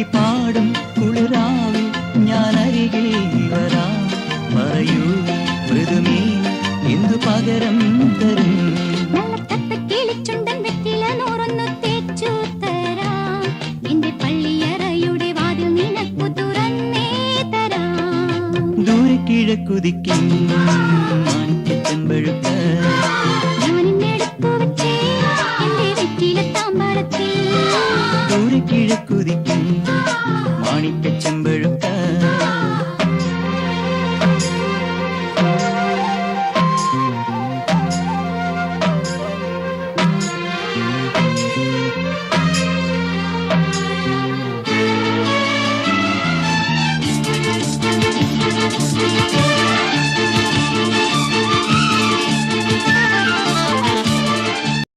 കിളി പാടും കുളിരാവിൽ ഞാൻ അരികിൽ വരാം. പറയൂ മൃദുമീ എന്തു പകരം തരും? കിളിച്ചുണ്ടൻ വെറ്റില നൂറൊന്നു തേച്ചു തരാം. എന്റെ പള്ളിയറയുടെ വാതിൽ നിനക്കു തുറന്നേ തരാം. ദൂരെ കിഴക്കുതിക്കും